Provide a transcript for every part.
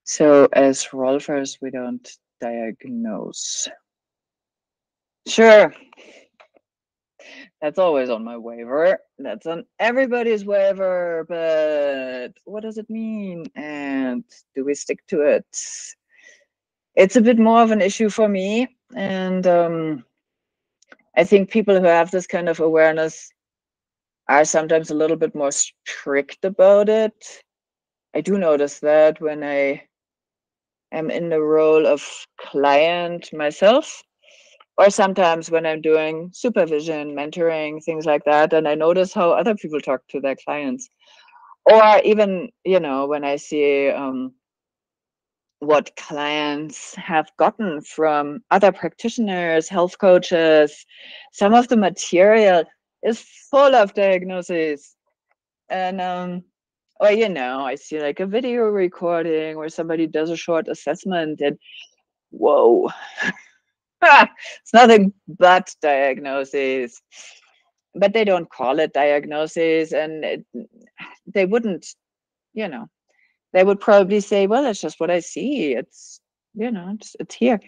So as Rolfers, we don't diagnose. Sure, that's always on my waiver. That's on everybody's waiver, but what does it mean? And do we stick to it? It's a bit more of an issue for me. And I think people who have this kind of awareness are sometimes a little bit more strict about it. I do notice that when I am in the role of client myself, or sometimes when I'm doing supervision, mentoring, things like that, and I notice how other people talk to their clients. Or even, when I see what clients have gotten from other practitioners, health coaches, some of the material is full of diagnoses. And or I see like a video recording where somebody does a short assessment and whoa, it's nothing but diagnoses. But they don't call it diagnoses, and they wouldn't, they would probably say, well, it's just what I see. It's, it's here.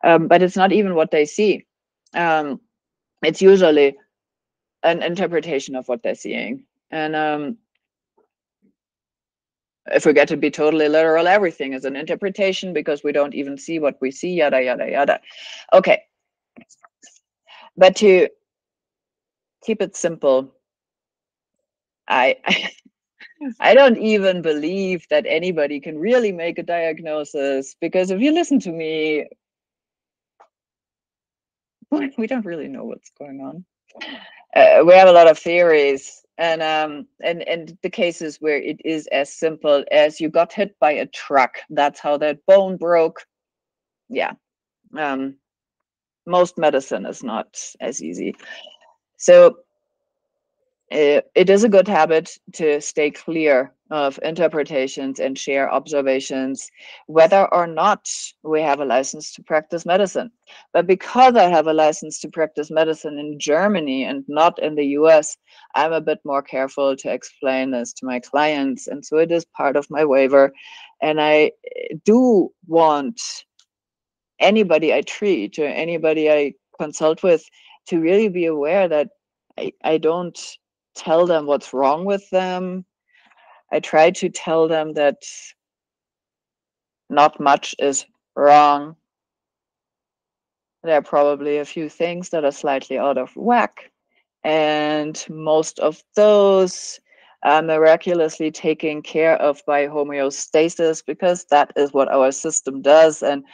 But it's not even what they see. It's usually an interpretation of what they're seeing. And if we get to be totally literal, everything is an interpretation because we don't even see what we see, yada, yada, yada. Okay. But to keep it simple, I I don't even believe that anybody can really make a diagnosis, because if you listen to me, we don't really know what's going on. We have a lot of theories, and the cases where it is as simple as you got hit by a truck, that's how that bone broke. Yeah. Most medicine is not as easy. So it is a good habit to stay clear of interpretations and share observations, whether or not we have a license to practice medicine. But because I have a license to practice medicine in Germany and not in the US, I'm a bit more careful to explain this to my clients. And so it is part of my waiver. And I do want anybody I treat or anybody I consult with to really be aware that I don't tell them what's wrong with them. I try to tell them that not much is wrong. There are probably a few things that are slightly out of whack, and most of those are miraculously taken care of by homeostasis, because that is what our system does. And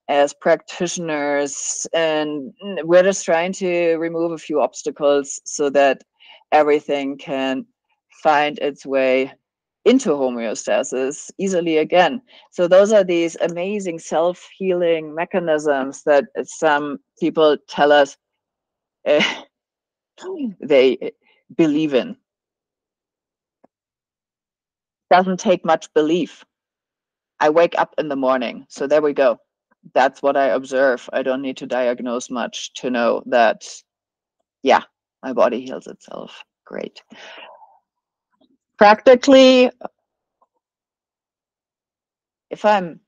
as practitioners, and we're just trying to remove a few obstacles so that everything can find its way into homeostasis easily again. So those are these amazing self-healing mechanisms that some people tell us they believe in. Doesn't take much belief. I wake up in the morning, so there we go. That's what I observe. I don't need to diagnose much to know that, yeah, my body heals itself. Great. Practically, if I'm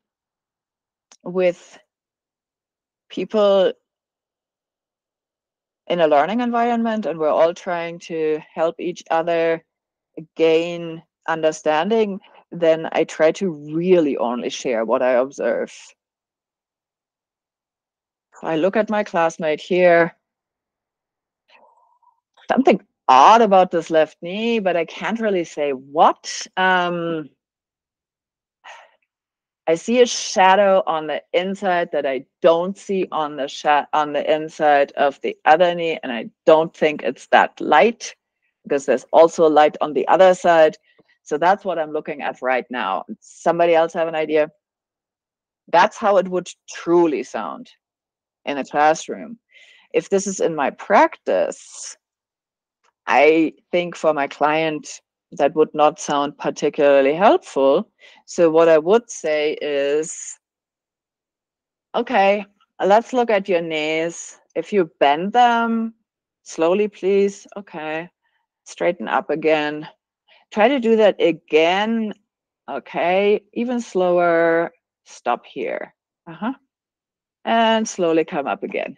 with people in a learning environment and we're all trying to help each other gain understanding, then I try to really only share what I observe. I look at my classmate here, something odd about this left knee, but I can't really say what. I see a shadow on the inside that I don't see on the inside of the other knee, and I don't think it's that light, because there's also light on the other side. So that's what I'm looking at right now. Somebody else have an idea? That's how it would truly sound in a classroom. If this is in my practice, I think for my client, that would not sound particularly helpful. So what I would say is, okay, let's look at your knees. If you bend them slowly, please. Okay, straighten up again. Try to do that again. Okay, even slower. Stop here. And slowly come up again.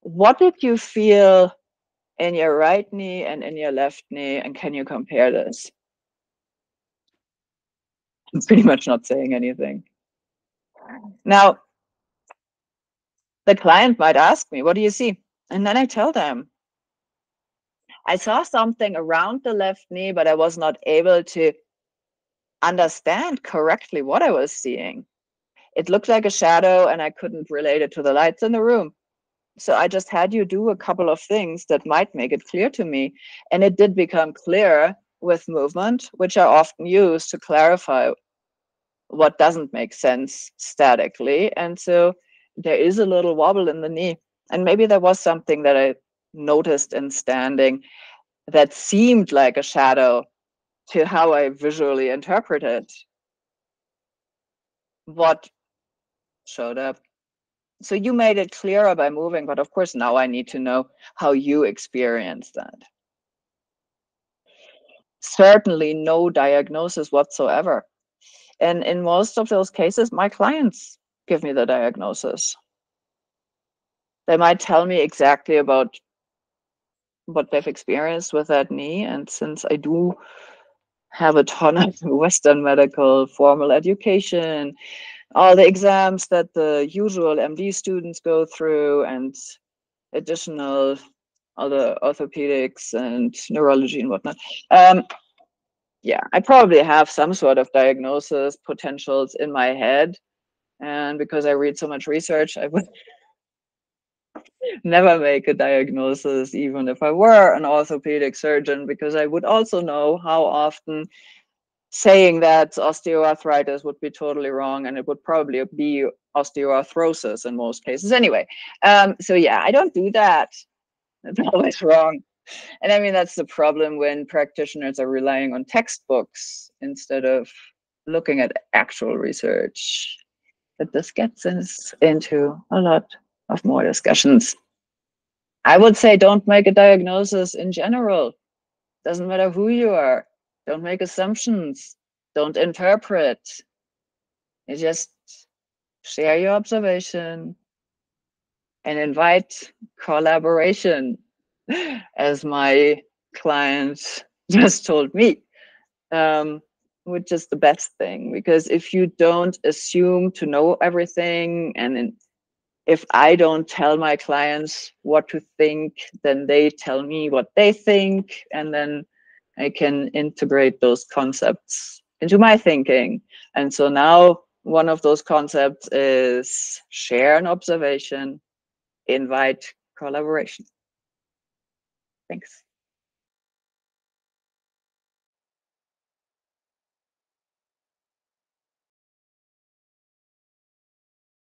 What did you feel in your right knee and in your left knee? And can you compare this? I'm pretty much not saying anything. Now, the client might ask me, what do you see? And then I tell them, I saw something around the left knee, but I was not able to understand correctly what I was seeing. It looked like a shadow and I couldn't relate it to the lights in the room. So I just had you do a couple of things that might make it clear to me. And it did become clear with movement, which I often use to clarify what doesn't make sense statically. And so there is a little wobble in the knee. And maybe there was something that I noticed in standing that seemed like a shadow to how I visually interpreted what showed up. So you made it clearer by moving, but of course now I need to know how you experience that. Certainly no diagnosis whatsoever. And in most of those cases, my clients give me the diagnosis. They might tell me exactly about what they've experienced with that knee. And since I do have a ton of Western medical formal education, all the exams that the usual MD students go through, and additional other orthopedics and neurology and whatnot. Yeah, I probably have some sort of diagnosis potentials in my head. And because I read so much research, I would never make a diagnosis, even if I were an orthopedic surgeon, because I would also know how often saying that osteoarthritis would be totally wrong, and it would probably be osteoarthrosis in most cases anyway. So yeah, I don't do that. It's always wrong. And I mean, that's the problem when practitioners are relying on textbooks instead of looking at actual research. But this gets us into a lot of more discussions. I would say don't make a diagnosis in general. Doesn't matter who you are. Don't make assumptions. Don't interpret. You just share your observation and invite collaboration, as my client just told me, which is the best thing. Because if you don't assume to know everything, and if I don't tell my clients what to think, then they tell me what they think, and then I can integrate those concepts into my thinking. And so now one of those concepts is share an observation, invite collaboration. Thanks.